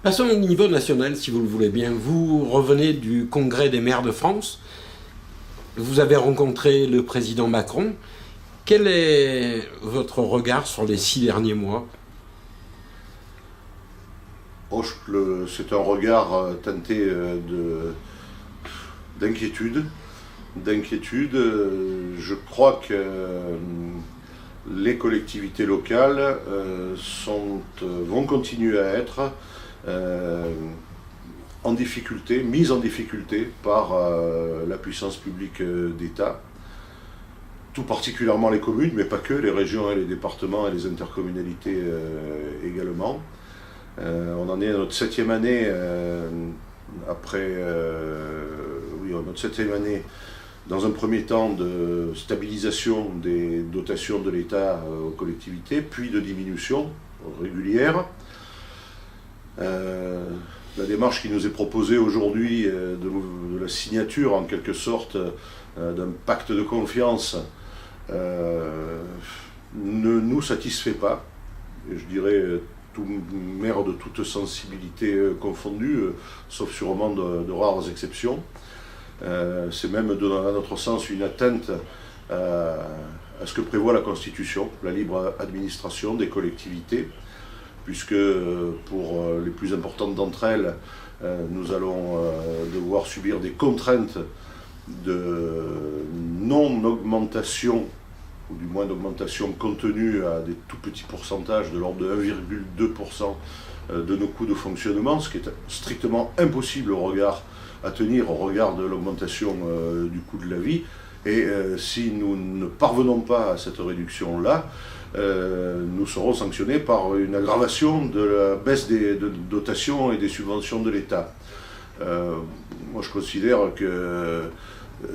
Passons au niveau national, si vous le voulez bien. Vous revenez du Congrès des maires de France. Vous avez rencontré le président Macron. Quel est votre regard sur les 6 derniers mois ? C'est un regard teinté d'inquiétude. Je crois que les collectivités locales vont continuer à être mises en difficulté par la puissance publique d'État, tout particulièrement les communes, mais pas que, les régions et les départements et les intercommunalités également. On en est à notre 7e année, notre 7e année, dans un premier temps de stabilisation des dotations de l'État aux collectivités, puis de diminution régulière. La démarche qui nous est proposée aujourd'hui, de la signature en quelque sorte d'un pacte de confiance, ne nous satisfait pas. Et je dirais tout maire de toute sensibilité confondue, sauf sûrement de rares exceptions. C'est même, à notre sens, une atteinte à ce que prévoit la Constitution, la libre administration des collectivités, puisque pour les plus importantes d'entre elles, nous allons devoir subir des contraintes de non-augmentation, ou du moins d'augmentation contenue à des tout petits pourcentages de l'ordre de 1,2% de nos coûts de fonctionnement, ce qui est strictement impossible à tenir au regard de l'augmentation du coût de la vie. Et si nous ne parvenons pas à cette réduction-là, nous serons sanctionnés par une aggravation de la baisse des dotations et des subventions de l'État. Moi, je considère que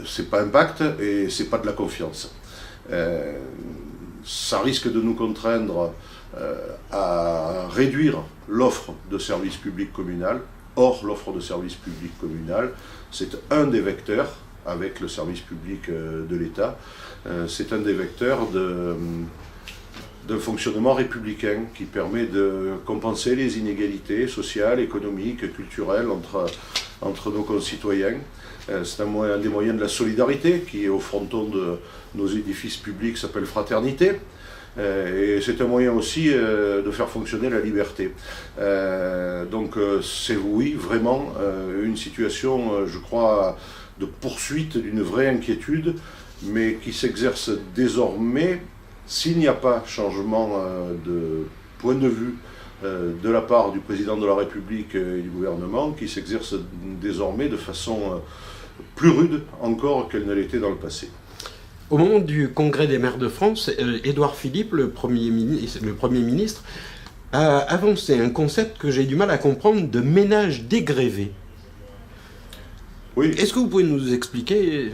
c'est pas un pacte et c'est pas de la confiance. Ça risque de nous contraindre à réduire l'offre de services publics communal. Or, l'offre de services publics communal, c'est un des vecteurs, avec le service public de l'État, c'est un des vecteurs d'un fonctionnement républicain qui permet de compenser les inégalités sociales, économiques, culturelles entre nos concitoyens. C'est un des moyens de la solidarité qui, au fronton de nos édifices publics, s'appelle fraternité. Et c'est un moyen aussi de faire fonctionner la liberté. Donc c'est oui, vraiment une situation, je crois, de poursuite d'une vraie inquiétude, mais qui s'exerce désormais, s'il n'y a pas changement de point de vue de la part du président de la République et du gouvernement, qui s'exerce désormais de façon plus rude encore qu'elle ne l'était dans le passé. Au moment du Congrès des maires de France, Édouard Philippe, le Premier ministre, a avancé un concept que j'ai du mal à comprendre, de ménage dégrévé. Oui. Est-ce que vous pouvez nous expliquer ?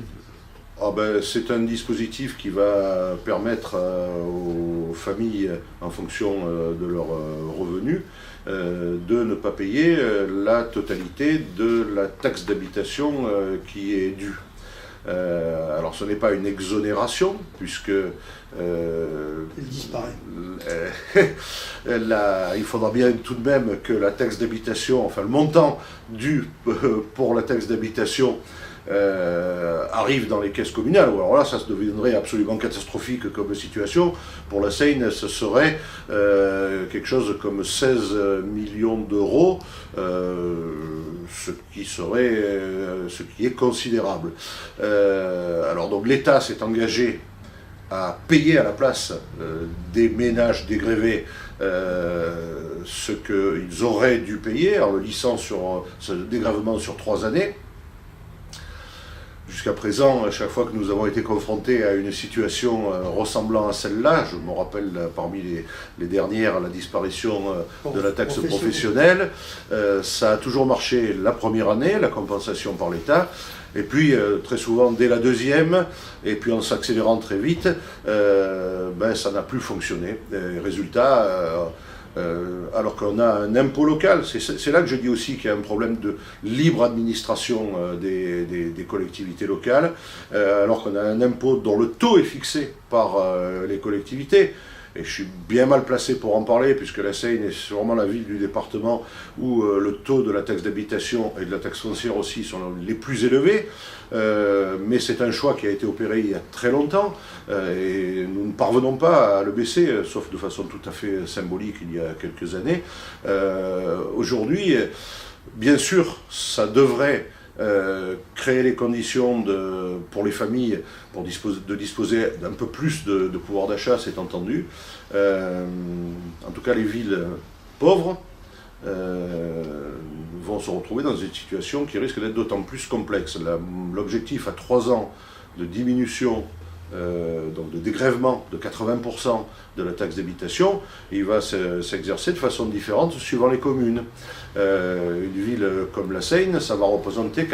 C'est un dispositif qui va permettre aux familles, en fonction de leurs revenus, de ne pas payer la totalité de la taxe d'habitation qui est due. Alors ce n'est pas une exonération, puisque elle disparaît. Il faudra bien tout de même que la taxe d'habitation, enfin le montant dû pour la taxe d'habitation arrive dans les caisses communales. Alors là, ça se deviendrait absolument catastrophique comme situation. Pour la Seine, ce serait quelque chose comme 16 millions d'euros, ce qui est considérable. Alors donc l'État s'est engagé à payer à la place des ménages dégrévés ce qu'ils auraient dû payer en le lissant sur ce dégrèvement sur 3 années. Jusqu'à présent, à chaque fois que nous avons été confrontés à une situation ressemblant à celle-là, je me rappelle parmi les dernières, la disparition de la taxe professionnelle, ça a toujours marché la première année, la compensation par l'État, et puis très souvent dès la deuxième, et puis en s'accélérant très vite, ça n'a plus fonctionné. Résultat, alors qu'on a un impôt local. C'est là que je dis aussi qu'il y a un problème de libre administration des collectivités locales, alors qu'on a un impôt dont le taux est fixé par les collectivités. et je suis bien mal placé pour en parler, puisque la Seine est sûrement la ville du département où le taux de la taxe d'habitation et de la taxe foncière aussi sont les plus élevés, mais c'est un choix qui a été opéré il y a très longtemps, et nous ne parvenons pas à le baisser, sauf de façon tout à fait symbolique il y a quelques années. Aujourd'hui, bien sûr, ça devrait créer les conditions pour les familles de disposer d'un peu plus de pouvoir d'achat, c'est entendu. En tout cas, les villes pauvres vont se retrouver dans une situation qui risque d'être d'autant plus complexe. L'objectif à 3 ans de diminution, donc de dégrèvement de 80% de la taxe d'habitation, il va s'exercer de façon différente suivant les communes. Une ville comme la Seine, ça va représenter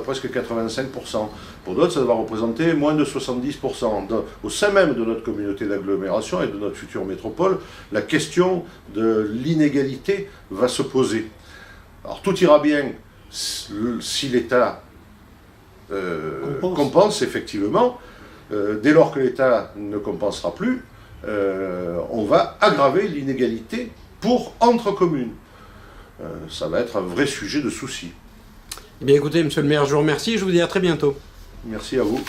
presque 85%. Pour d'autres, ça va représenter moins de 70%. Au sein même de notre communauté d'agglomération et de notre future métropole, la question de l'inégalité va se poser. Alors tout ira bien si l'État compense effectivement. Dès lors que l'État ne compensera plus, on va aggraver l'inégalité entre communes. Ça va être un vrai sujet de souci. Eh bien écoutez, monsieur le maire, je vous remercie et je vous dis à très bientôt. Merci à vous.